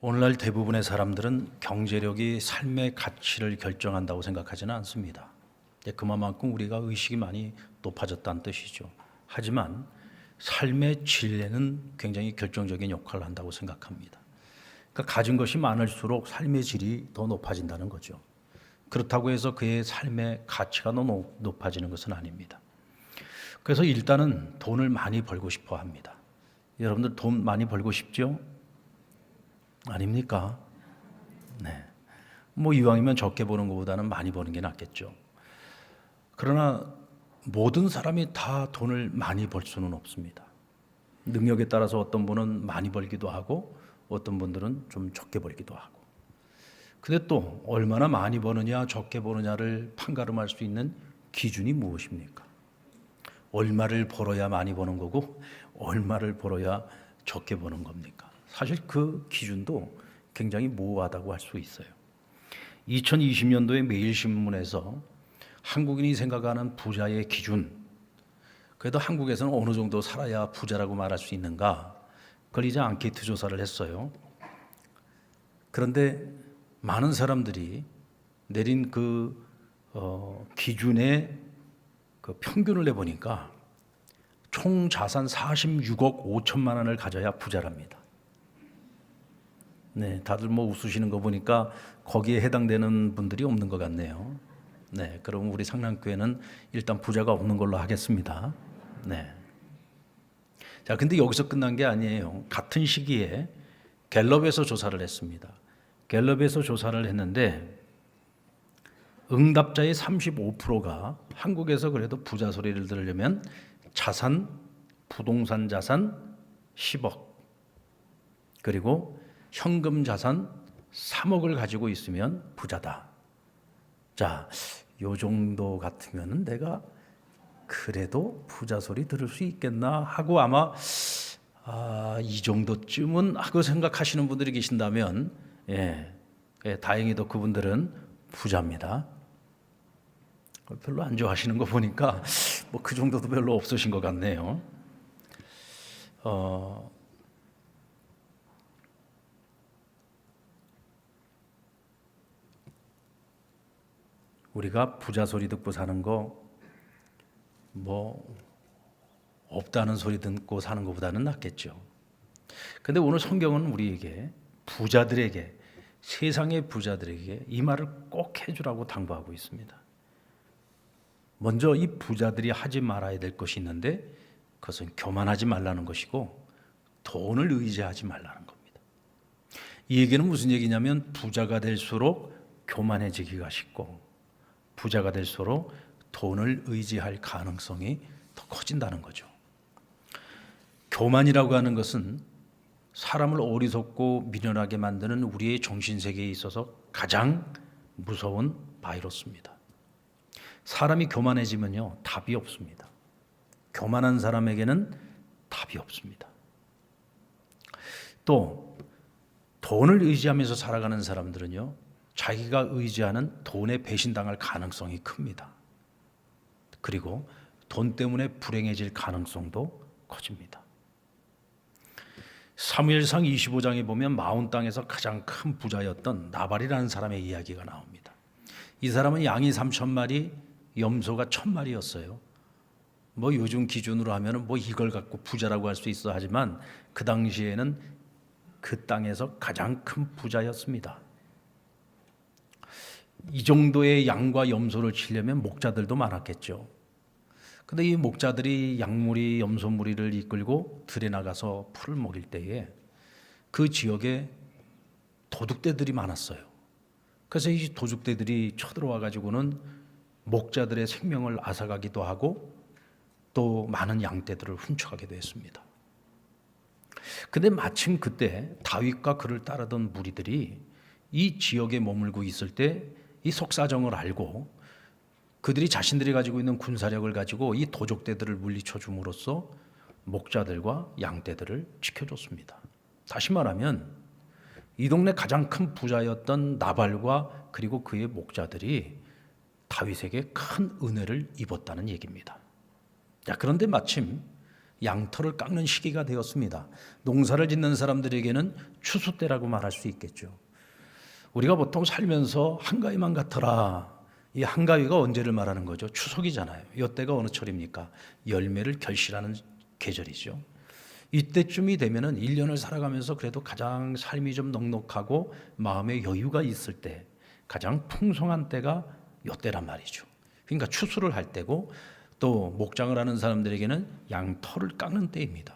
오늘날 대부분의 사람들은 경제력이 삶의 가치를 결정한다고 생각하지는 않습니다. 그만큼 우리가 의식이 많이 높아졌다는 뜻이죠. 하지만 삶의 질에는 굉장히 결정적인 역할을 한다고 생각합니다. 그러니까 가진 것이 많을수록 삶의 질이 더 높아진다는 거죠. 그렇다고 해서 그의 삶의 가치가 더 높아지는 것은 아닙니다. 그래서 일단은 돈을 많이 벌고 싶어 합니다. 여러분들 돈 많이 벌고 싶죠? 아닙니까? 네. 이왕이면 적게 버는 것보다는 많이 버는 게 낫겠죠. 그러나 모든 사람이 다 돈을 많이 벌 수는 없습니다. 능력에 따라서 어떤 분은 많이 벌기도 하고 어떤 분들은 좀 적게 벌기도 하고. 근데 또 얼마나 많이 버느냐 적게 버느냐를 판가름할 수 있는 기준이 무엇입니까? 얼마를 벌어야 많이 버는 거고 얼마를 벌어야 적게 버는 겁니까? 사실 그 기준도 굉장히 모호하다고 할 수 있어요. 2020년도에 매일신문에서 한국인이 생각하는 부자의 기준, 그래도 한국에서는 어느 정도 살아야 부자라고 말할 수 있는가, 그걸 이제 앙케이트 조사를 했어요. 그런데 많은 사람들이 내린 그 기준의 그 평균을 내보니까 총 자산 46억 5천만 원을 가져야 부자랍니다. 네, 다들 웃으시는 거 보니까 거기에 해당되는 분들이 없는 것 같네요. 네, 그럼 우리 상남교회는 일단 부자가 없는 걸로 하겠습니다. 네. 자, 근데 여기서 끝난 게 아니에요. 같은 시기에 갤럽에서 조사를 했습니다. 갤럽에서 조사를 했는데 응답자의 35%가 한국에서 그래도 부자 소리를 들으려면 자산, 부동산 자산 10억, 그리고 현금 자산 3억을 가지고 있으면 부자다. 자, 요 정도 같으면 내가 그래도 부자 소리 들을 수 있겠나 하고 아마 이 정도쯤은 하고 생각하시는 분들이 계신다면 다행히도 그분들은 부자입니다. 별로 안 좋아하시는 거 보니까 그 정도도 별로 없으신 것 같네요. 우리가 부자 소리 듣고 사는 거 없다는 소리 듣고 사는 것보다는 낫겠죠. 근데 오늘 성경은 우리에게 부자들에게, 세상의 부자들에게 이 말을 꼭 해주라고 당부하고 있습니다. 먼저 이 부자들이 하지 말아야 될 것이 있는데 그것은 교만하지 말라는 것이고 돈을 의지하지 말라는 겁니다. 이 얘기는 무슨 얘기냐면 부자가 될수록 교만해지기가 쉽고 부자가 될수록 돈을 의지할 가능성이 더 커진다는 거죠. 교만이라고 하는 것은 사람을 어리석고 미련하게 만드는 우리의 정신세계에 있어서 가장 무서운 바이러스입니다. 사람이 교만해지면요, 답이 없습니다. 교만한 사람에게는 답이 없습니다. 또 돈을 의지하면서 살아가는 사람들은요, 자기가 의지하는 돈에 배신당할 가능성이 큽니다. 그리고 돈 때문에 불행해질 가능성도 커집니다. 사무엘상 25장에 보면 마온 땅에서 가장 큰 부자였던 나발이라는 사람의 이야기가 나옵니다. 이 사람은 양이 3,000마리, 염소가 1,000마리였어요. 요즘 기준으로 하면 이걸 갖고 부자라고 할 수 있어 하지만 그 당시에는 그 땅에서 가장 큰 부자였습니다. 이 정도의 양과 염소를 치려면 목자들도 많았겠죠. 근데 이 목자들이 양무리, 염소무리를 이끌고 들에 나가서 풀을 먹일 때에 그 지역에 도둑떼들이 많았어요. 그래서 이 도둑떼들이 쳐들어와 가지고는 목자들의 생명을 앗아가기도 하고 또 많은 양떼들을 훔쳐가기도 했습니다. 근데 마침 그때 다윗과 그를 따르던 무리들이 이 지역에 머물고 있을 때 이 속사정을 알고 그들이 자신들이 가지고 있는 군사력을 가지고 이 도적대들을 물리쳐 줌으로써 목자들과 양떼들을 지켜줬습니다. 다시 말하면 이 동네 가장 큰 부자였던 나발과 그리고 그의 목자들이 다윗에게 큰 은혜를 입었다는 얘기입니다. 자, 그런데 마침 양털을 깎는 시기가 되었습니다. 농사를 짓는 사람들에게는 추수 때라고 말할 수 있겠죠. 우리가 보통 살면서 한가위만 같더라. 이 한가위가 언제를 말하는 거죠? 추석이잖아요. 이때가 어느 철입니까? 열매를 결실하는 계절이죠. 이때쯤이 되면은 1년을 살아가면서 그래도 가장 삶이 좀 넉넉하고 마음에 여유가 있을 때, 가장 풍성한 때가 이때란 말이죠. 그러니까 추수를 할 때고, 또 목장을 하는 사람들에게는 양털을 깎는 때입니다.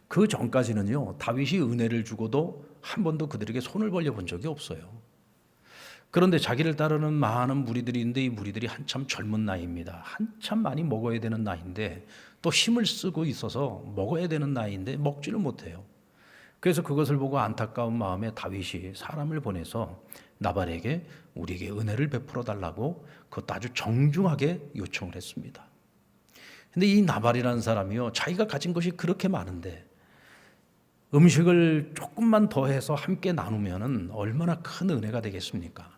그 전까지는요, 다윗이 은혜를 주고도 한 번도 그들에게 손을 벌려본 적이 없어요. 그런데 자기를 따르는 많은 무리들이 있는데 이 무리들이 한참 젊은 나이입니다. 한참 많이 먹어야 되는 나이인데, 또 힘을 쓰고 있어서 먹어야 되는 나이인데 먹지를 못해요. 그래서 그것을 보고 안타까운 마음에 다윗이 사람을 보내서 나발에게 우리에게 은혜를 베풀어 달라고 그것도 아주 정중하게 요청을 했습니다. 근데 이 나발이라는 사람이요, 자기가 가진 것이 그렇게 많은데 음식을 조금만 더해서 함께 나누면은 얼마나 큰 은혜가 되겠습니까?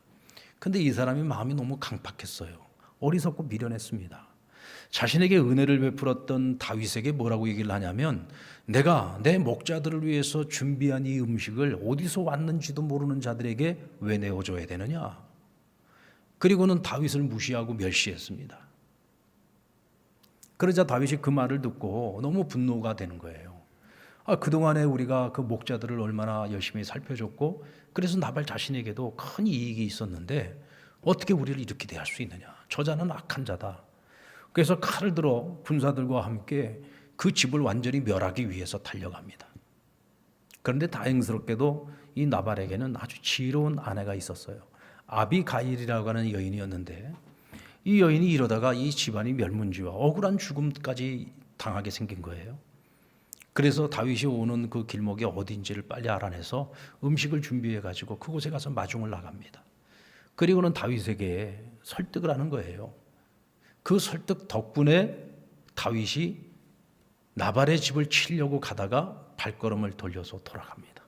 근데 이 사람이 마음이 너무 강팍했어요. 어리석고 미련했습니다. 자신에게 은혜를 베풀었던 다윗에게 뭐라고 얘기를 하냐면, 내가 내 목자들을 위해서 준비한 이 음식을 어디서 왔는지도 모르는 자들에게 왜 내어줘야 되느냐? 그리고는 다윗을 무시하고 멸시했습니다. 그러자 다윗이 그 말을 듣고 너무 분노가 되는 거예요. 그동안에 우리가 그 목자들을 얼마나 열심히 살펴줬고, 그래서 나발 자신에게도 큰 이익이 있었는데 어떻게 우리를 이렇게 대할 수 있느냐? 저 자는 악한 자다. 그래서 칼을 들어 군사들과 함께 그 집을 완전히 멸하기 위해서 달려갑니다. 그런데 다행스럽게도 이 나발에게는 아주 지혜로운 아내가 있었어요. 아비가일이라고 하는 여인이었는데, 이 여인이 이러다가 이 집안이 멸문지와 억울한 죽음까지 당하게 생긴 거예요. 그래서 다윗이 오는 그 길목이 어딘지를 빨리 알아내서 음식을 준비해 가지고 그곳에 가서 마중을 나갑니다. 그리고는 다윗에게 설득을 하는 거예요. 그 설득 덕분에 다윗이 나발의 집을 치려고 가다가 발걸음을 돌려서 돌아갑니다.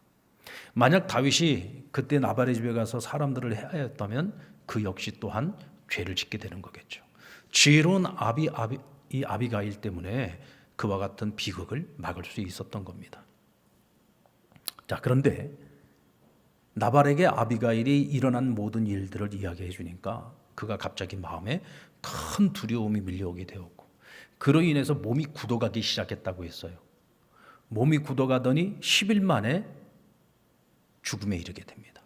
만약 다윗이 그때 나발의 집에 가서 사람들을 해야 했다면 그 역시 또한 죄를 짓게 되는 거겠죠. 지혜로운 이 아비가일 때문에 그와 같은 비극을 막을 수 있었던 겁니다. 자, 그런데 나발에게 아비가일이 일어난 모든 일들을 이야기해 주니까 그가 갑자기 마음에 큰 두려움이 밀려오게 되었고, 그로 인해서 몸이 굳어가기 시작했다고 했어요. 몸이 굳어가더니 10일 만에 죽음에 이르게 됩니다.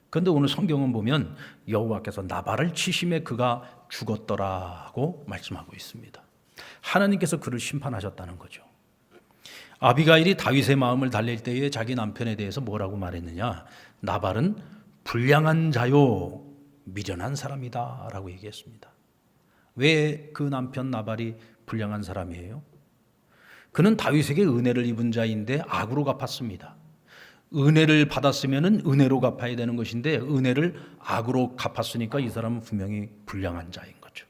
그런데 오늘 성경은 보면 여호와께서 나발을 치심에 그가 죽었더라고 말씀하고 있습니다. 하나님께서 그를 심판하셨다는 거죠. 아비가일이 다윗의 마음을 달랠 때에 자기 남편에 대해서 뭐라고 말했느냐? 나발은 불량한 자요, 미련한 사람이다 라고 얘기했습니다. 왜 그 남편 나발이 불량한 사람이에요? 그는 다윗에게 은혜를 입은 자인데 악으로 갚았습니다. 은혜를 받았으면 은혜로 갚아야 되는 것인데 은혜를 악으로 갚았으니까 이 사람은 분명히 불량한 자인 거죠.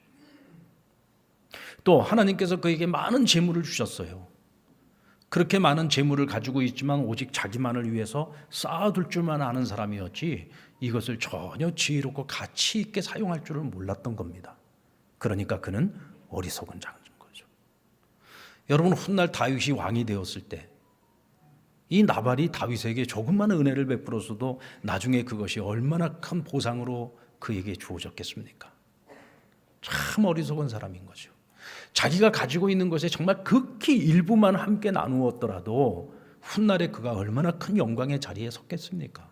또 하나님께서 그에게 많은 재물을 주셨어요. 그렇게 많은 재물을 가지고 있지만 오직 자기만을 위해서 쌓아둘 줄만 아는 사람이었지 이것을 전혀 지혜롭고 가치 있게 사용할 줄을 몰랐던 겁니다. 그러니까 그는 어리석은 자인 거죠. 여러분, 훗날 다윗이 왕이 되었을 때 이 나발이 다윗에게 조금만 은혜를 베풀었어도 나중에 그것이 얼마나 큰 보상으로 그에게 주어졌겠습니까? 참 어리석은 사람인 거죠. 자기가 가지고 있는 것에 정말 극히 일부만 함께 나누었더라도 훗날에 그가 얼마나 큰 영광의 자리에 섰겠습니까?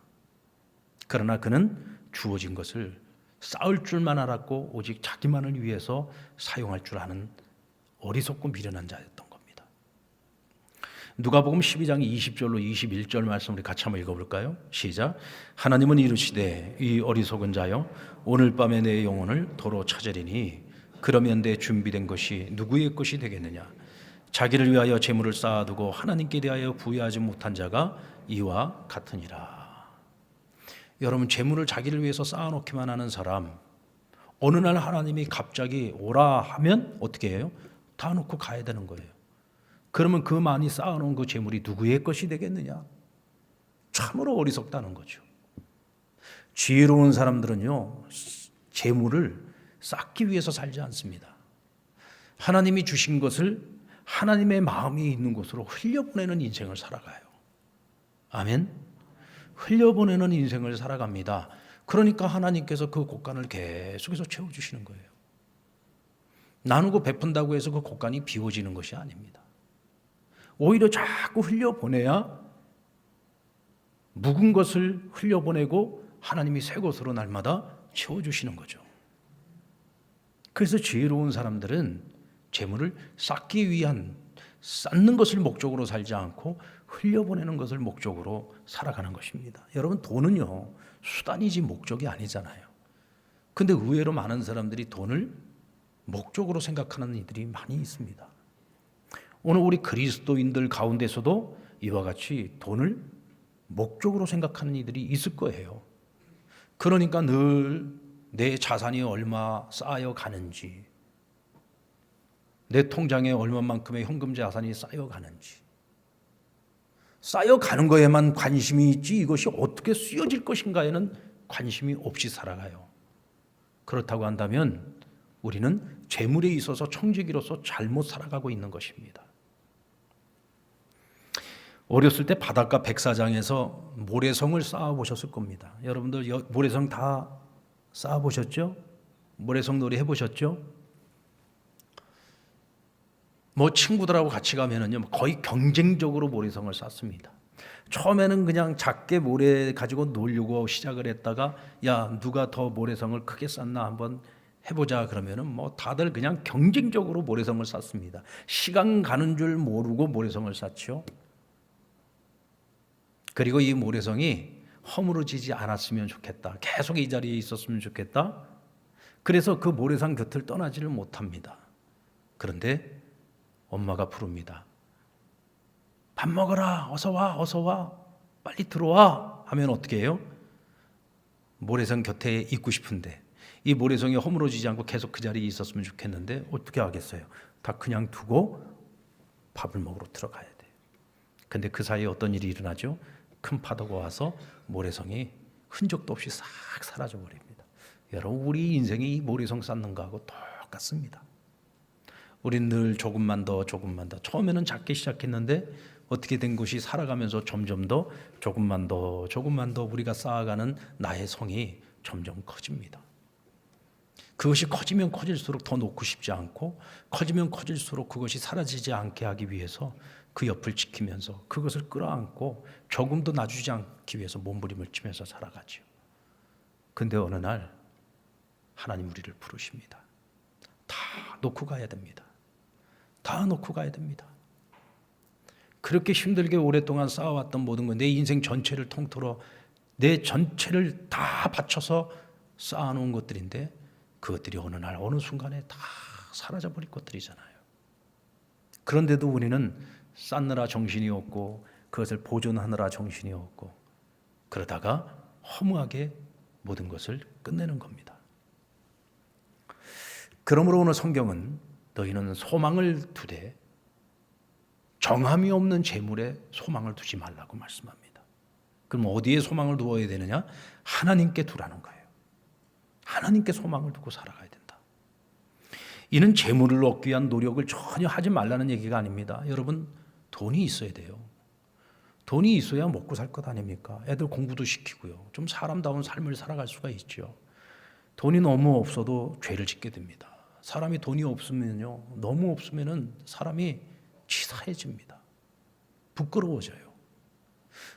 그러나 그는 주어진 것을 쌓을 줄만 알았고 오직 자기만을 위해서 사용할 줄 아는 어리석고 미련한 자였던 겁니다. 누가복음 12장 20절로 21절 말씀 우리 같이 한번 읽어볼까요? 시작. 하나님은 이르시되 이 어리석은 자여 오늘 밤에 내 영혼을 도로 찾으리니 그러면 내 준비된 것이 누구의 것이 되겠느냐? 자기를 위하여 재물을 쌓아두고 하나님께 대하여 부여하지 못한 자가 이와 같으니라. 여러분, 재물을 자기를 위해서 쌓아놓기만 하는 사람, 어느 날 하나님이 갑자기 오라 하면 어떻게 해요? 다 놓고 가야 되는 거예요. 그러면 그 많이 쌓아놓은 그 재물이 누구의 것이 되겠느냐? 참으로 어리석다는 거죠. 지혜로운 사람들은요, 재물을 쌓기 위해서 살지 않습니다. 하나님이 주신 것을 하나님의 마음이 있는 곳으로 흘려보내는 인생을 살아가요. 아멘. 흘려보내는 인생을 살아갑니다. 그러니까 하나님께서 그 곳간을 계속해서 채워주시는 거예요. 나누고 베푼다고 해서 그 곳간이 비워지는 것이 아닙니다. 오히려 자꾸 흘려보내야 묵은 것을 흘려보내고 하나님이 새 것으로 날마다 채워주시는 거죠. 그래서 지혜로운 사람들은 재물을 쌓기 위한, 쌓는 것을 목적으로 살지 않고 흘려보내는 것을 목적으로 살아가는 것입니다. 여러분, 돈은요 수단이지 목적이 아니잖아요. 근데 의외로 많은 사람들이 돈을 목적으로 생각하는 이들이 많이 있습니다. 오늘 우리 그리스도인들 가운데서도 이와 같이 돈을 목적으로 생각하는 이들이 있을 거예요. 그러니까 늘 내 자산이 얼마 쌓여 가는지, 내 통장에 얼마만큼의 현금 자산이 쌓여 가는지, 쌓여 가는 거에만 관심이 있지 이것이 어떻게 쓰여질 것인가에는 관심이 없이 살아가요. 그렇다고 한다면 우리는 재물에 있어서 청지기로서 잘못 살아가고 있는 것입니다. 어렸을 때 바닷가 백사장에서 모래성을 쌓아보셨을 겁니다. 여러분들 모래성 다 쌓아보셨죠? 모래성 놀이 해보셨죠? 뭐 친구들하고 같이 가면은요 거의 경쟁적으로 모래성을 쌓습니다. 처음에는 그냥 작게 모래 가지고 놀려고 시작을 했다가 야 누가 더 모래성을 크게 쌓나 한번 해보자 그러면은 뭐 다들 그냥 경쟁적으로 모래성을 쌓습니다. 시간 가는 줄 모르고 모래성을 쌓죠. 그리고 이 모래성이 허물어지지 않았으면 좋겠다. 계속 이 자리에 있었으면 좋겠다. 그래서 그 모래성 곁을 떠나지를 못합니다. 그런데 엄마가 부릅니다. 밥 먹어라. 어서 와. 어서 와. 빨리 들어와. 하면 어떻게 해요? 모래성 곁에 있고 싶은데 이 모래성이 허물어지지 않고 계속 그 자리에 있었으면 좋겠는데 어떻게 하겠어요? 다 그냥 두고 밥을 먹으러 들어가야 돼요. 근데 그 사이에 어떤 일이 일어나죠? 큰 파도가 와서 모래성이 흔적도 없이 싹 사라져 버립니다. 여러분, 우리 인생이 이 모래성 쌓는 거하고 똑같습니다. 우린 늘 조금만 더 처음에는 작게 시작했는데 어떻게 된 것이 살아가면서 점점 더 조금만 더 우리가 쌓아가는 나의 성이 점점 커집니다. 그것이 커지면 커질수록 더 놓고 싶지 않고 커지면 커질수록 그것이 사라지지 않게 하기 위해서 그 옆을 지키면서 그것을 끌어안고 조금 더 놔주지 않기 위해서 몸부림을 치면서 살아가죠. 근데 어느 날 하나님 우리를 부르십니다. 다 놓고 가야 됩니다. 다 놓고 가야 됩니다. 그렇게 힘들게 오랫동안 쌓아왔던 모든 것, 내 인생 전체를 통틀어 내 전체를 다 바쳐서 쌓아놓은 것들인데 그것들이 어느 날 어느 순간에 다 사라져버릴 것들이잖아요. 그런데도 우리는 쌓느라 정신이 없고 그것을 보존하느라 정신이 없고 그러다가 허무하게 모든 것을 끝내는 겁니다. 그러므로 오늘 성경은 너희는 소망을 두되 정함이 없는 재물에 소망을 두지 말라고 말씀합니다. 그럼 어디에 소망을 두어야 되느냐? 하나님께 두라는 거예요. 하나님께 소망을 두고 살아가야 된다. 이는 재물을 얻기 위한 노력을 전혀 하지 말라는 얘기가 아닙니다. 여러분, 돈이 있어야 돼요. 돈이 있어야 먹고 살 것 아닙니까? 애들 공부도 시키고요. 좀 사람다운 삶을 살아갈 수가 있죠. 돈이 너무 없어도 죄를 짓게 됩니다. 사람이 돈이 없으면요, 너무 없으면은 사람이 치사해집니다. 부끄러워져요.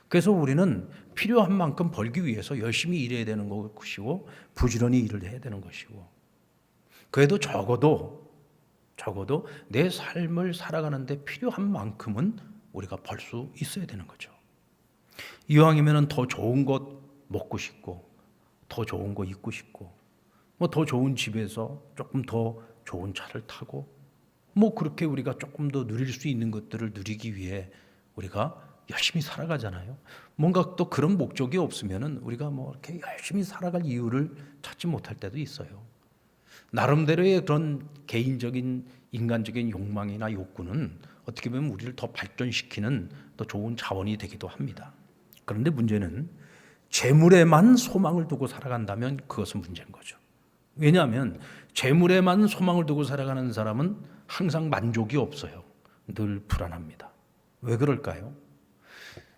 그래서 우리는 필요한 만큼 벌기 위해서 열심히 일해야 되는 것이고 부지런히 일을 해야 되는 것이고 그래도 적어도 내 삶을 살아가는데 필요한 만큼은 우리가 벌 수 있어야 되는 거죠. 이왕이면 더 좋은 것 먹고 싶고 더 좋은 거 입고 싶고 뭐 더 좋은 집에서 조금 더 좋은 차를 타고 뭐 그렇게 우리가 조금 더 누릴 수 있는 것들을 누리기 위해 우리가 열심히 살아가잖아요. 뭔가 또 그런 목적이 없으면은 우리가 뭐 이렇게 열심히 살아갈 이유를 찾지 못할 때도 있어요. 나름대로의 그런 개인적인 인간적인 욕망이나 욕구는 어떻게 보면 우리를 더 발전시키는 더 좋은 자원이 되기도 합니다. 그런데 문제는 재물에만 소망을 두고 살아간다면 그것은 문제인 거죠. 왜냐하면 재물에만 소망을 두고 살아가는 사람은 항상 만족이 없어요. 늘 불안합니다. 왜 그럴까요?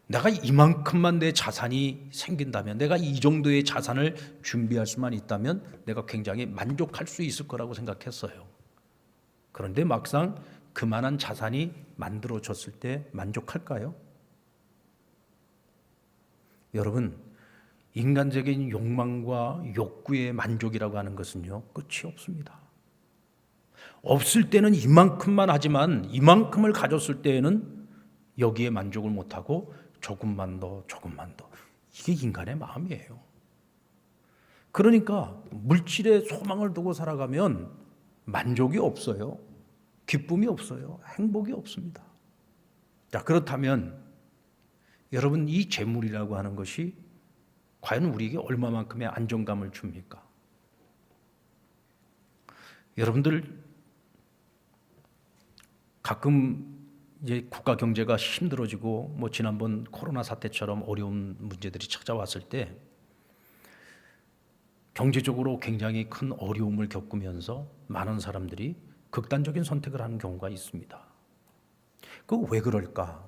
내가 이만큼만 내 자산이 생긴다면, 내가 이 정도의 자산을 준비할 수만 있다면 내가 굉장히 만족할 수 있을 거라고 생각했어요. 그런데 막상 그만한 자산이 만들어졌을 때 만족할까요? 여러분, 인간적인 욕망과 욕구의 만족이라고 하는 것은요, 끝이 없습니다. 없을 때는 이만큼만 하지만 이만큼을 가졌을 때에는 여기에 만족을 못하고 조금만 더, 조금만 더. 이게 인간의 마음이에요. 그러니까 물질에 소망을 두고 살아가면 만족이 없어요. 기쁨이 없어요. 행복이 없습니다. 자, 그렇다면 여러분, 이 재물이라고 하는 것이 과연 우리에게 얼마만큼의 안정감을 줍니까? 여러분들 가끔 이제 국가 경제가 힘들어지고 뭐 지난번 코로나 사태처럼 어려운 문제들이 찾아왔을 때 경제적으로 굉장히 큰 어려움을 겪으면서 많은 사람들이 극단적인 선택을 하는 경우가 있습니다. 그 왜 그럴까?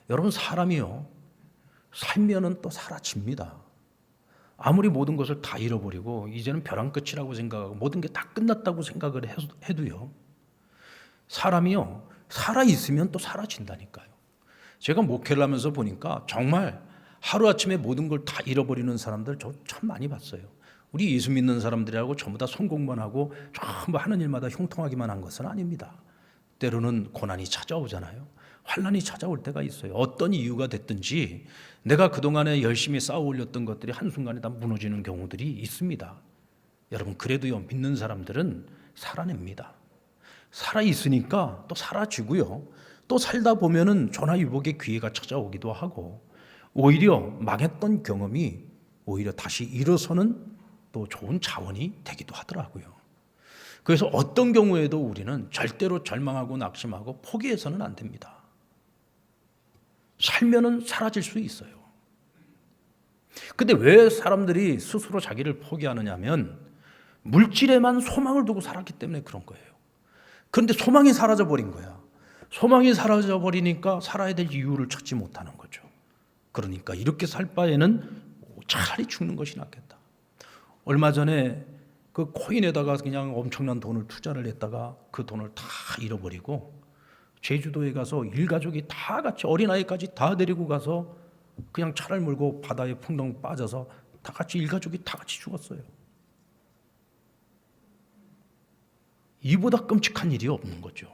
여러분, 사람이요, 살면은 또 사라집니다. 아무리 모든 것을 다 잃어버리고 이제는 벼랑 끝이라고 생각하고 모든 게 다 끝났다고 생각을 해도요, 사람이요, 살아있으면 또 사라진다니까요. 제가 목회를 하면서 보니까 정말 하루아침에 모든 걸 다 잃어버리는 사람들 저 참 많이 봤어요. 우리 예수 믿는 사람들이라고 전부 다 성공만 하고 전부 하는 일마다 형통하기만 한 것은 아닙니다. 때로는 고난이 찾아오잖아요. 환난이 찾아올 때가 있어요. 어떤 이유가 됐든지 내가 그동안에 열심히 쌓아 올렸던 것들이 한순간에 다 무너지는 경우들이 있습니다. 여러분, 그래도요, 믿는 사람들은 살아냅니다. 살아있으니까 또 사라지고요, 또 살다 보면은 전화위복의 기회가 찾아오기도 하고, 오히려 망했던 경험이 오히려 다시 일어서는 또 좋은 자원이 되기도 하더라고요. 그래서 어떤 경우에도 우리는 절대로 절망하고 낙심하고 포기해서는 안 됩니다. 살면은 사라질 수 있어요. 근데 왜 사람들이 스스로 자기를 포기하느냐면 물질에만 소망을 두고 살았기 때문에 그런 거예요. 그런데 소망이 사라져 버린 거야. 소망이 사라져 버리니까 살아야 될 이유를 찾지 못하는 거죠. 그러니까 이렇게 살 바에는 차라리 죽는 것이 낫겠다. 얼마 전에 그 코인에다가 그냥 엄청난 돈을 투자를 했다가 그 돈을 다 잃어버리고 제주도에 가서 일가족이 다 같이, 어린아이까지 다 데리고 가서 그냥 차를 몰고 바다에 풍덩 빠져서 다 같이 일가족이 다 같이 죽었어요. 이보다 끔찍한 일이 없는 거죠.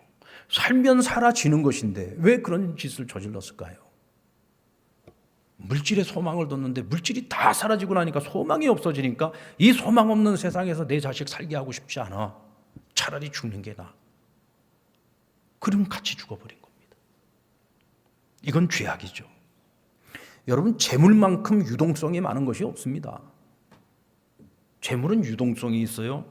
살면 사라지는 것인데 왜 그런 짓을 저질렀을까요? 물질에 소망을 뒀는데 물질이 다 사라지고 나니까 소망이 없어지니까 이 소망 없는 세상에서 내 자식 살게 하고 싶지 않아. 차라리 죽는 게 나아. 그럼 같이 죽어버린 겁니다. 이건 죄악이죠. 여러분, 재물만큼 유동성이 많은 것이 없습니다. 재물은 유동성이 있어요.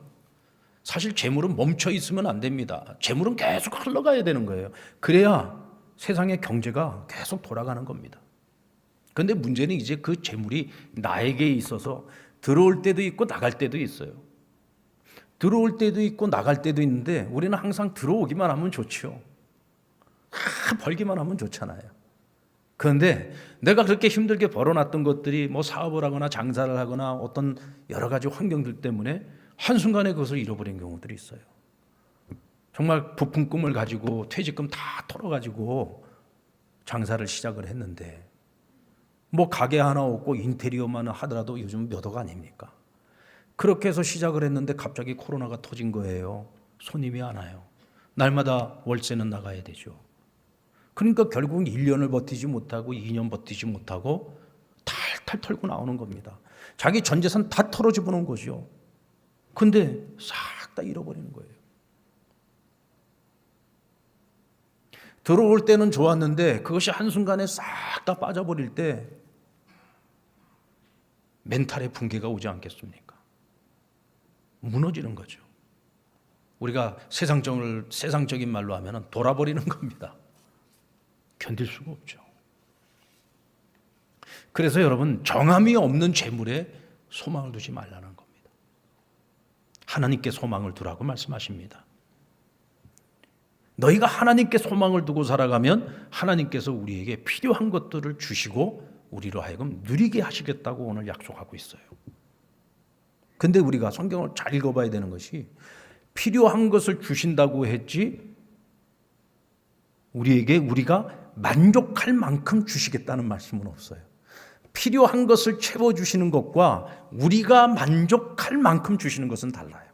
사실 재물은 멈춰 있으면 안 됩니다. 재물은 계속 흘러가야 되는 거예요. 그래야 세상의 경제가 계속 돌아가는 겁니다. 그런데 문제는 이제 그 재물이 나에게 있어서 들어올 때도 있고 나갈 때도 있어요. 들어올 때도 있고 나갈 때도 있는데 우리는 항상 들어오기만 하면 좋죠. 벌기만 하면 좋잖아요. 그런데 내가 그렇게 힘들게 벌어놨던 것들이 뭐 사업을 하거나 장사를 하거나 어떤 여러 가지 환경들 때문에 한순간에 그것을 잃어버린 경우들이 있어요. 정말 부푼 꿈을 가지고 퇴직금 다 털어가지고 장사를 시작을 했는데 뭐 가게 하나 없고 인테리어만 하더라도 요즘 몇 억 아닙니까? 그렇게 해서 시작을 했는데 갑자기 코로나가 터진 거예요. 손님이 안 와요. 날마다 월세는 나가야 되죠. 그러니까 결국 1년을 버티지 못하고 2년 버티지 못하고 탈탈 털고 나오는 겁니다. 자기 전 재산 다 털어집어놓은 거죠. 근데 싹 다 잃어버리는 거예요. 들어올 때는 좋았는데 그것이 한순간에 싹 다 빠져버릴 때 멘탈의 붕괴가 오지 않겠습니까? 무너지는 거죠. 우리가 세상적인 말로 하면 돌아버리는 겁니다. 견딜 수가 없죠. 그래서 여러분, 정함이 없는 재물에 소망을 두지 말라는 겁니다. 하나님께 소망을 두라고 말씀하십니다. 너희가 하나님께 소망을 두고 살아가면 하나님께서 우리에게 필요한 것들을 주시고 우리로 하여금 누리게 하시겠다고 오늘 약속하고 있어요. 근데 우리가 성경을 잘 읽어봐야 되는 것이 필요한 것을 주신다고 했지 우리가 만족할 만큼 주시겠다는 말씀은 없어요. 필요한 것을 채워주시는 것과 우리가 만족할 만큼 주시는 것은 달라요.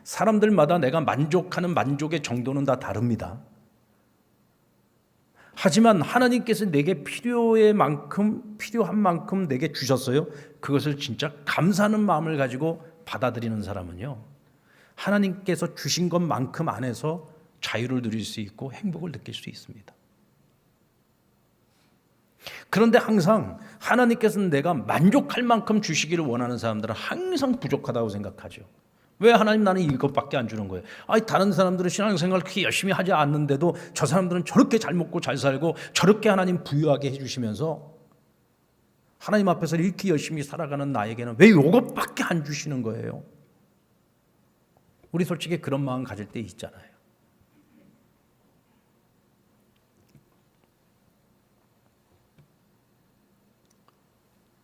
사람들마다 내가 만족하는 만족의 정도는 다 다릅니다. 하지만 하나님께서 내게 필요한 만큼 내게 주셨어요. 그것을 진짜 감사하는 마음을 가지고 받아들이는 사람은요, 하나님께서 주신 것만큼 안에서 자유를 누릴 수 있고 행복을 느낄 수 있습니다. 그런데 항상 하나님께서는 내가 만족할 만큼 주시기를 원하는 사람들은 항상 부족하다고 생각하죠. 왜 하나님 나는 이것밖에 안 주는 거예요? 아니 다른 사람들은 신앙생활 그렇게 열심히 하지 않는데도 저 사람들은 저렇게 잘 먹고 잘 살고 저렇게 하나님 부유하게 해주시면서 하나님 앞에서 이렇게 열심히 살아가는 나에게는 왜 이것밖에 안 주시는 거예요? 우리 솔직히 그런 마음 가질 때 있잖아요.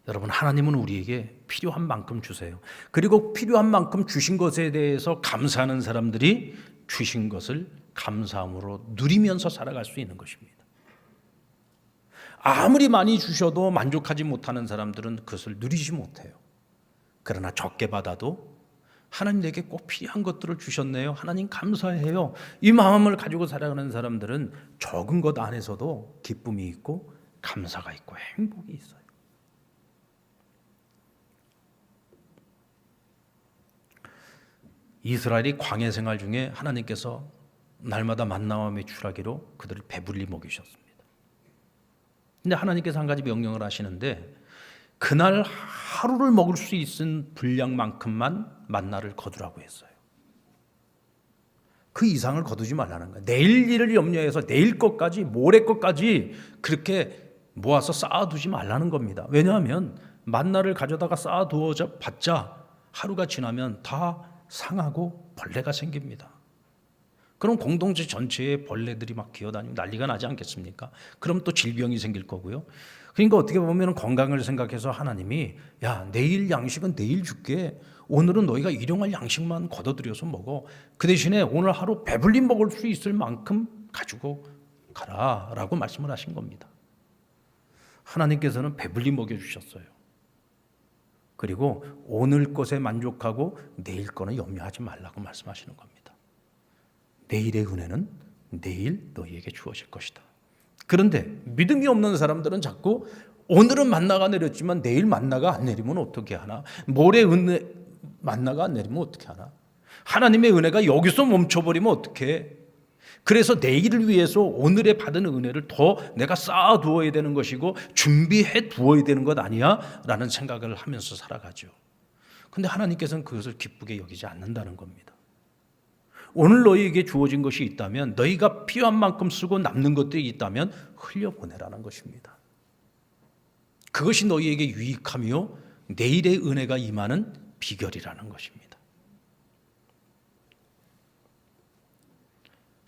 여러분, 하나님은 우리에게 필요한 만큼 주세요. 그리고 필요한 만큼 주신 것에 대해서 감사하는 사람들이 주신 것을 감사함으로 누리면서 살아갈 수 있는 것입니다. 아무리 많이 주셔도 만족하지 못하는 사람들은 그것을 누리지 못해요. 그러나 적게 받아도 하나님 내게 꼭 필요한 것들을 주셨네요. 하나님 감사해요. 이 마음을 가지고 살아가는 사람들은 적은 것 안에서도 기쁨이 있고 감사가 있고 행복이 있어요. 이스라엘이 광야 생활 중에 하나님께서 날마다 만나와 메추라기로 그들을 배불리 먹이셨습니다. 근데 하나님께서 한 가지 명령을 하시는데 그날 하루를 먹을 수 있는 분량만큼만 만나를 거두라고 했어요. 그 이상을 거두지 말라는 거예요. 내일 일을 염려해서 내일 것까지 모레 것까지 그렇게 모아서 쌓아두지 말라는 겁니다. 왜냐하면 만나를 가져다가 쌓아두어 봤자 하루가 지나면 다 상하고 벌레가 생깁니다. 그럼 공동체 전체에 벌레들이 막 기어다니고 난리가 나지 않겠습니까? 그럼 또 질병이 생길 거고요. 그러니까 어떻게 보면 건강을 생각해서 하나님이 야 내일 양식은 내일 줄게. 오늘은 너희가 일용할 양식만 걷어들여서 먹어. 그 대신에 오늘 하루 배불리 먹을 수 있을 만큼 가지고 가라 라고 말씀을 하신 겁니다. 하나님께서는 배불리 먹여주셨어요. 그리고 오늘 것에 만족하고 내일 거는 염려하지 말라고 말씀하시는 겁니다. 내일의 은혜는 내일 너희에게 주어질 것이다. 그런데 믿음이 없는 사람들은 자꾸 오늘은 만나가 내렸지만 내일 만나가 안 내리면 어떻게 하나? 모레 만나가 안 내리면 어떻게 하나? 하나님의 은혜가 여기서 멈춰버리면 어떻게 해? 그래서 내일을 위해서 오늘에 받은 은혜를 더 내가 쌓아두어야 되는 것이고 준비해 두어야 되는 것 아니야? 라는 생각을 하면서 살아가죠. 그런데 하나님께서는 그것을 기쁘게 여기지 않는다는 겁니다. 오늘 너희에게 주어진 것이 있다면 너희가 필요한 만큼 쓰고 남는 것들이 있다면 흘려보내라는 것입니다. 그것이 너희에게 유익하며 내일의 은혜가 임하는 비결이라는 것입니다.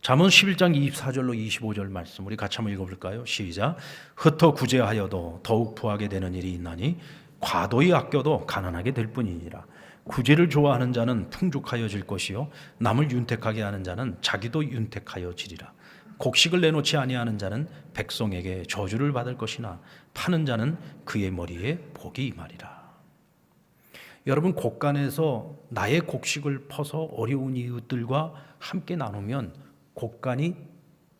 잠언 11장 24절로 25절 말씀 우리 같이 한번 읽어볼까요? 시작. 흩어 구제하여도 더욱 부하게 되는 일이 있나니 과도히 아껴도 가난하게 될 뿐이니라. 구제를 좋아하는 자는 풍족하여질 것이요 남을 윤택하게 하는 자는 자기도 윤택하여지리라. 곡식을 내놓지 아니하는 자는 백성에게 저주를 받을 것이나 파는 자는 그의 머리에 복이 임하리라. 여러분, 곡간에서 나의 곡식을 퍼서 어려운 이웃들과 함께 나누면 곡간이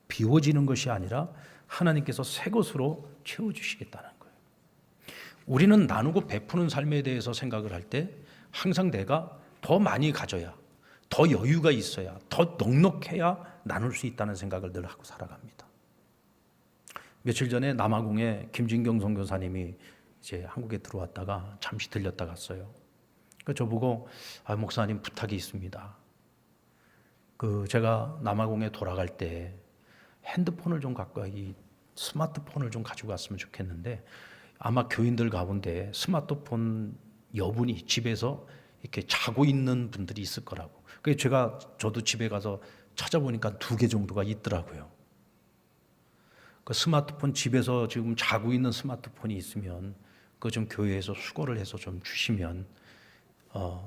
비워지는 것이 아니라 하나님께서 새 것으로 채워주시겠다는 거예요. 우리는 나누고 베푸는 삶에 대해서 생각을 할 때 항상 내가 더 많이 가져야, 더 여유가 있어야, 더 넉넉해야 나눌 수 있다는 생각을 늘 하고 살아갑니다. 며칠 전에 남아공에 김진경 선교사님이 이제 한국에 들어왔다가 잠시 들렸다 갔어요. 그러니까 저보고 목사님 부탁이 있습니다. 제가 남아공에 돌아갈 때 핸드폰을 좀 스마트폰을 좀 가지고 갔으면 좋겠는데 아마 교인들 가운데 스마트폰 여분이 집에서 이렇게 자고 있는 분들이 있을 거라고. 그래서 저도 집에 가서 찾아보니까 2개 정도가 있더라고요. 그 스마트폰 집에서 지금 자고 있는 스마트폰이 있으면 그거 좀 교회에서 수거를 해서 좀 주시면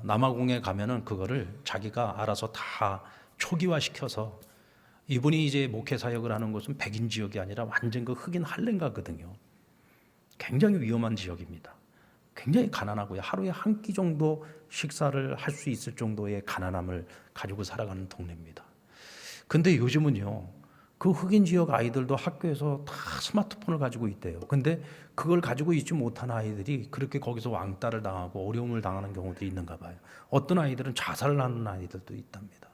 남아공에 가면은 그거를 자기가 알아서 다 초기화시켜서 이분이 이제 목회 사역을 하는 곳은 백인 지역이 아니라 완전 그 흑인 할렘가거든요. 굉장히 위험한 지역입니다. 굉장히 가난하고요. 하루에 한 끼 정도 식사를 할 수 있을 정도의 가난함을 가지고 살아가는 동네입니다. 근데 요즘은요, 그 흑인 지역 아이들도 학교에서 다 스마트폰을 가지고 있대요. 근데 그걸 가지고 있지 못한 아이들이 그렇게 거기서 왕따를 당하고 어려움을 당하는 경우도 있는가 봐요. 어떤 아이들은 자살을 하는 아이들도 있답니다.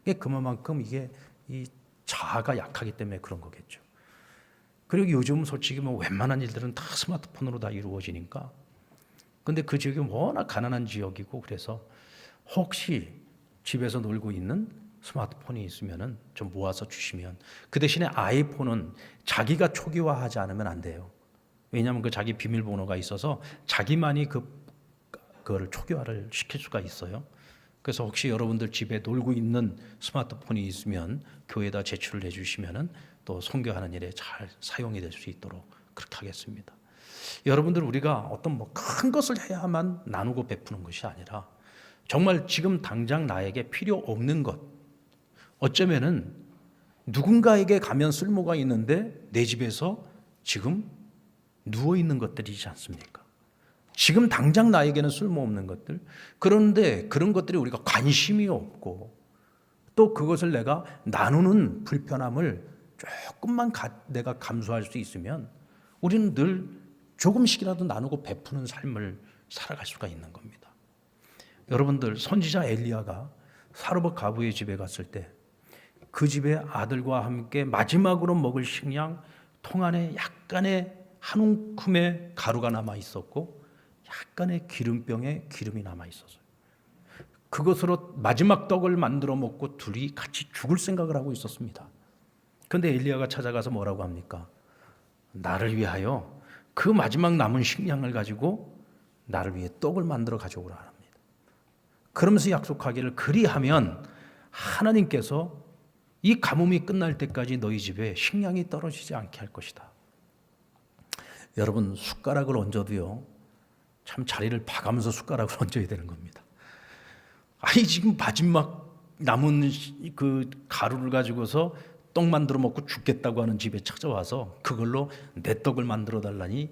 이게 그만큼 이게 이 자아가 약하기 때문에 그런 거겠죠. 그리고 요즘 솔직히 뭐 웬만한 일들은 다 스마트폰으로 다 이루어지니까. 근데 그 지역이 워낙 가난한 지역이고 그래서 혹시 집에서 놀고 있는 스마트폰이 있으면은 좀 모아서 주시면, 그 대신에 아이폰은 자기가 초기화하지 않으면 안 돼요. 왜냐하면 그 자기 비밀번호가 있어서 자기만이 그거를 초기화를 시킬 수가 있어요. 그래서 혹시 여러분들 집에 놀고 있는 스마트폰이 있으면 교회에다 제출을 해주시면은 또 선교하는 일에 잘 사용이 될 수 있도록 그렇게 하겠습니다. 여러분들, 우리가 어떤 뭐 큰 것을 해야만 나누고 베푸는 것이 아니라 정말 지금 당장 나에게 필요 없는 것, 어쩌면은 누군가에게 가면 쓸모가 있는데 내 집에서 지금 누워 있는 것들이지 않습니까? 지금 당장 나에게는 쓸모없는 것들, 그런데 그런 것들이 우리가 관심이 없고 또 그것을 내가 나누는 불편함을 조금만 내가 감수할 수 있으면 우리는 늘 조금씩이라도 나누고 베푸는 삶을 살아갈 수가 있는 겁니다. 여러분들, 선지자 엘리야가 사르밧 과부의 집에 갔을 때 그 집의 아들과 함께 마지막으로 먹을 식량 통 안에 약간의 한 움큼의 가루가 남아 있었고 약간의 기름병에 기름이 남아 있었어요. 그것으로 마지막 떡을 만들어 먹고 둘이 같이 죽을 생각을 하고 있었습니다. 그런데 엘리야가 찾아가서 뭐라고 합니까? 나를 위하여 그 마지막 남은 식량을 가지고 나를 위해 떡을 만들어 가져오라 합니다. 그러면서 약속하기를, 그리하면 하나님께서 이 가뭄이 끝날 때까지 너희 집에 식량이 떨어지지 않게 할 것이다. 여러분, 숟가락을 얹어도요, 참 자리를 봐가면서 숟가락을 얹어야 되는 겁니다. 아니, 지금 마지막 남은 그 가루를 가지고서 떡 만들어 먹고 죽겠다고 하는 집에 찾아와서 그걸로 내 떡을 만들어 달라니,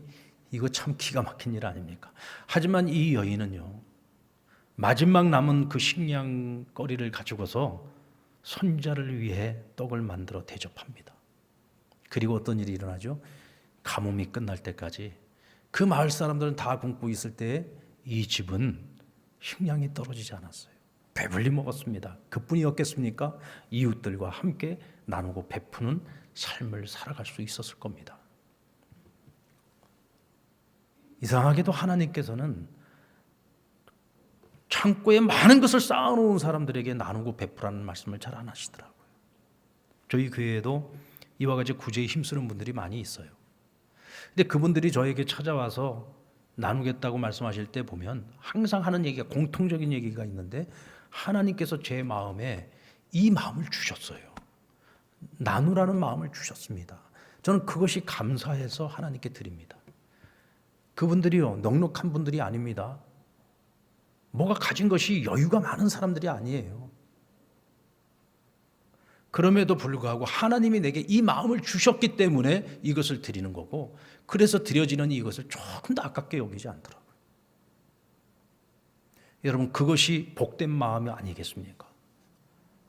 이거 참 기가 막힌 일 아닙니까? 하지만 이 여인은요, 마지막 남은 그 식량거리를 가지고서 손자를 위해 떡을 만들어 대접합니다. 그리고 어떤 일이 일어나죠? 가뭄이 끝날 때까지 그 마을 사람들은 다 굶고 있을 때 이 집은 식량이 떨어지지 않았어요. 배불리 먹었습니다. 그뿐이었겠습니까? 이웃들과 함께 나누고 베푸는 삶을 살아갈 수 있었을 겁니다. 이상하게도 하나님께서는 창고에 많은 것을 쌓아놓은 사람들에게 나누고 베푸라는 말씀을 잘 안 하시더라고요. 저희 교회에도 이와 같이 구제에 힘쓰는 분들이 많이 있어요. 근데 그분들이 저에게 찾아와서 나누겠다고 말씀하실 때 보면 항상 하는 얘기가, 공통적인 얘기가 있는데, 하나님께서 제 마음에 이 마음을 주셨어요. 나누라는 마음을 주셨습니다. 저는 그것이 감사해서 하나님께 드립니다. 그분들이요, 넉넉한 분들이 아닙니다. 뭐가 가진 것이 여유가 많은 사람들이 아니에요. 그럼에도 불구하고 하나님이 내게 이 마음을 주셨기 때문에 이것을 드리는 거고, 그래서 드려지는 이것을 조금 더 아깝게 여기지 않더라고요. 여러분, 그것이 복된 마음이 아니겠습니까?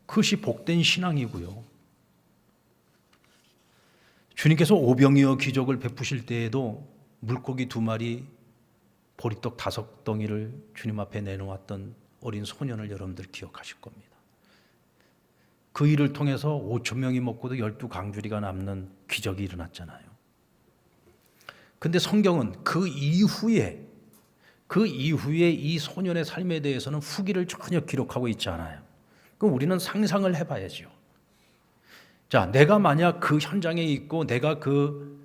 그것이 복된 신앙이고요. 주님께서 오병이어 기적을 베푸실 때에도 물고기 2마리, 보리떡 5덩이를 주님 앞에 내놓았던 어린 소년을 여러분들 기억하실 겁니다. 그 일을 통해서 5,000명이 먹고도 12강주리가 남는 기적이 일어났잖아요. 근데 성경은 그 이후에 이 소년의 삶에 대해서는 후기를 전혀 기록하고 있지 않아요. 그럼 우리는 상상을 해봐야죠. 자, 내가 만약 그 현장에 있고 내가 그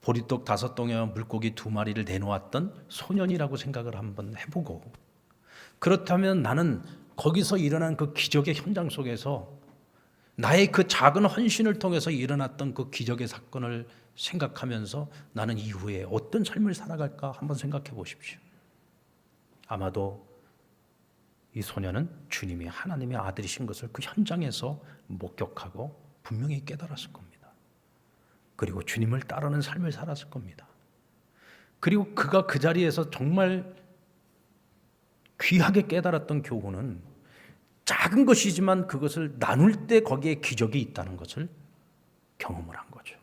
보리떡 5덩이와 물고기 2마리를 내놓았던 소년이라고 생각을 한번 해보고, 그렇다면 나는 거기서 일어난 그 기적의 현장 속에서 나의 그 작은 헌신을 통해서 일어났던 그 기적의 사건을 생각하면서 나는 이후에 어떤 삶을 살아갈까 한번 생각해 보십시오. 아마도 이 소녀는 주님이 하나님의 아들이신 것을 그 현장에서 목격하고 분명히 깨달았을 겁니다. 그리고 주님을 따르는 삶을 살았을 겁니다. 그리고 그가 그 자리에서 정말 귀하게 깨달았던 교훈은 작은 것이지만 그것을 나눌 때 거기에 기적이 있다는 것을 경험을 한 거죠.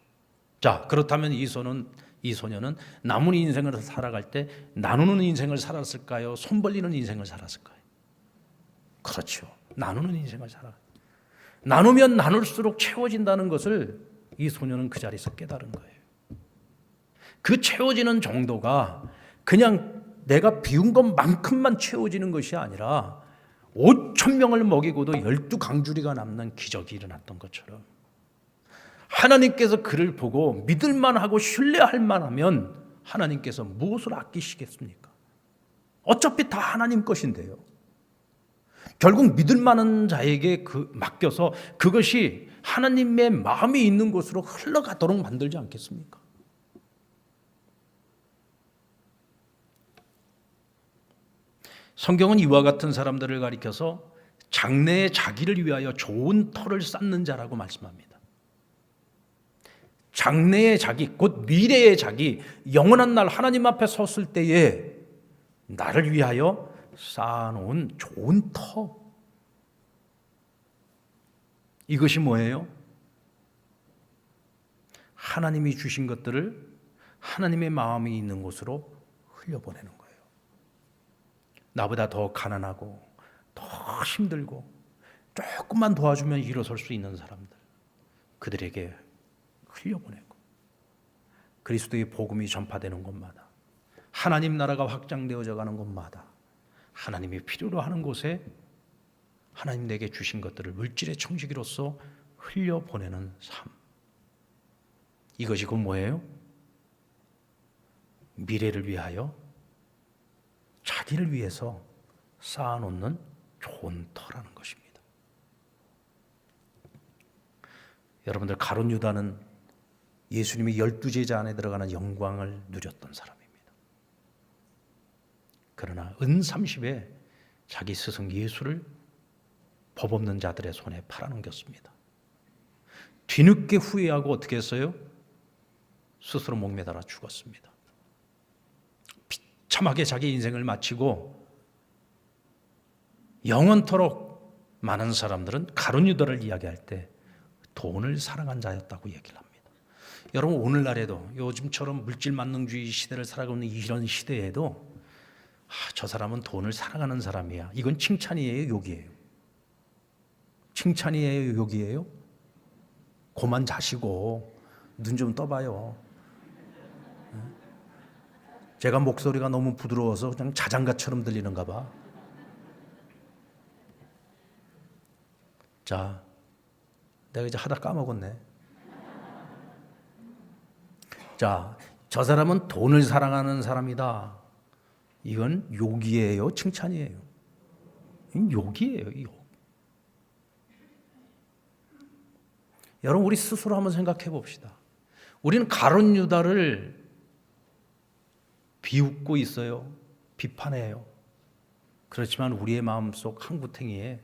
자, 그렇다면 이 소녀는 남은 인생을 살아갈 때 나누는 인생을 살았을까요? 손 벌리는 인생을 살았을까요? 그렇죠. 나누는 인생을 살아. 나누면 나눌수록 채워진다는 것을 이 소녀는 그 자리에서 깨달은 거예요. 그 채워지는 정도가 그냥 내가 비운 것만큼만 채워지는 것이 아니라 5천 명을 먹이고도 12강주리가 남는 기적이 일어났던 것처럼 하나님께서 그를 보고 믿을만하고 신뢰할 만하면 하나님께서 무엇을 아끼시겠습니까? 어차피 다 하나님 것인데요. 결국 믿을만한 자에게 맡겨서 그것이 하나님의 마음이 있는 곳으로 흘러가도록 만들지 않겠습니까? 성경은 이와 같은 사람들을 가리켜서 장래의 자기를 위하여 좋은 터를 쌓는 자라고 말씀합니다. 장래의 자기, 곧 미래의 자기, 영원한 날 하나님 앞에 섰을 때에 나를 위하여 쌓아놓은 좋은 터. 이것이 뭐예요? 하나님이 주신 것들을 하나님의 마음이 있는 곳으로 흘려보내는 거예요. 나보다 더 가난하고 더 힘들고 조금만 도와주면 일어설 수 있는 사람들, 그들에게 흘려보내고 그리스도의 복음이 전파되는 곳마다, 하나님 나라가 확장되어져 가는 곳마다, 하나님이 필요로 하는 곳에 하나님 내게 주신 것들을 물질의 청지기로서 흘려보내는 삶. 이것이 곧 뭐예요? 미래를 위하여 자기를 위해서 쌓아놓는 좋은 터라는 것입니다. 여러분들, 가룟 유다는 예수님이 12제자 안에 들어가는 영광을 누렸던 사람입니다. 그러나 은30에 자기 스승 예수를 법 없는 자들의 손에 팔아넘겼습니다. 뒤늦게 후회하고 어떻게 했어요? 스스로 목매달아 죽었습니다. 비참하게 자기 인생을 마치고 영원토록 많은 사람들은 가룟 유다를 이야기할 때 돈을 사랑한 자였다고 얘기를 합니다. 여러분, 오늘날에도 요즘처럼 물질 만능주의 시대를 살아가고 있는 이런 시대에도 저 사람은 돈을 사랑하는 사람이야. 이건 칭찬이에요, 욕이에요? 칭찬이에요, 욕이에요? 고만 자시고 눈 좀 떠봐요. 제가 목소리가 너무 부드러워서 그냥 자장가처럼 들리는가 봐. 자, 내가 이제 하다 까먹었네. 자, 저 사람은 돈을 사랑하는 사람이다. 이건 욕이에요, 칭찬이에요? 이건 욕이에요, 욕. 여러분, 우리 스스로 한번 생각해 봅시다. 우리는 가룟 유다를 비웃고 있어요. 비판해요. 그렇지만 우리의 마음속 한 구탱이에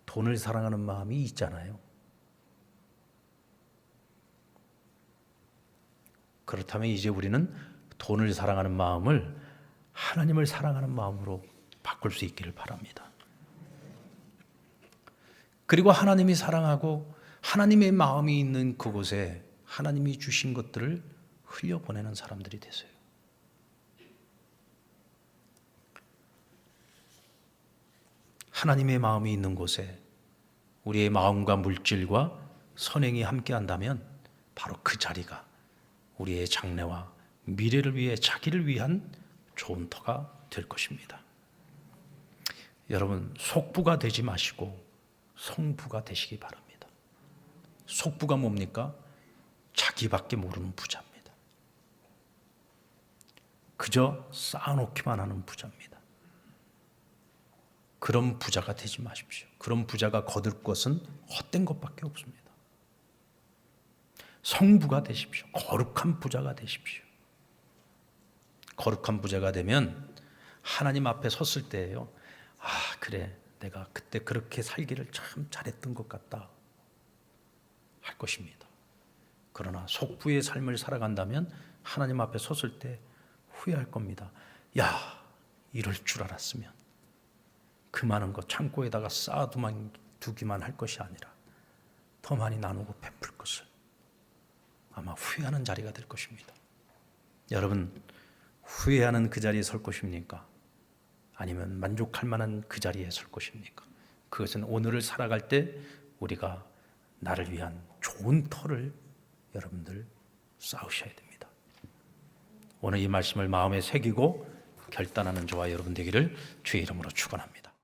돈을 사랑하는 마음이 있잖아요. 그렇다면 이제 우리는 돈을 사랑하는 마음을 하나님을 사랑하는 마음으로 바꿀 수 있기를 바랍니다. 그리고 하나님이 사랑하고 하나님의 마음이 있는 그곳에 하나님이 주신 것들을 흘려보내는 사람들이 되세요. 하나님의 마음이 있는 곳에 우리의 마음과 물질과 선행이 함께한다면 바로 그 자리가 우리의 장래와 미래를 위해 자기를 위한 좋은 터가 될 것입니다. 여러분, 속부가 되지 마시고 성부가 되시기 바랍니다. 속부가 뭡니까? 자기밖에 모르는 부자입니다. 그저 쌓아놓기만 하는 부자입니다. 그런 부자가 되지 마십시오. 그런 부자가 거둘 것은 헛된 것밖에 없습니다. 성부가 되십시오. 거룩한 부자가 되십시오. 거룩한 부자가 되면 하나님 앞에 섰을 때예요. 아, 그래, 내가 그때 그렇게 살기를 참 잘했던 것 같다 할 것입니다. 그러나 속부의 삶을 살아간다면 하나님 앞에 섰을 때 후회할 겁니다. 야, 이럴 줄 알았으면 그 많은 것 창고에다가 쌓아두기만 할 것이 아니라 더 많이 나누고 베풀 것을 아마 후회하는 자리가 될 것입니다. 여러분, 후회하는 그 자리에 설 것입니까? 아니면 만족할 만한 그 자리에 설 것입니까? 그것은 오늘을 살아갈 때 우리가 나를 위한 좋은 터를 여러분들 쌓으셔야 됩니다. 오늘 이 말씀을 마음에 새기고 결단하는 저와 여러분 되기를 주의 이름으로 축원합니다.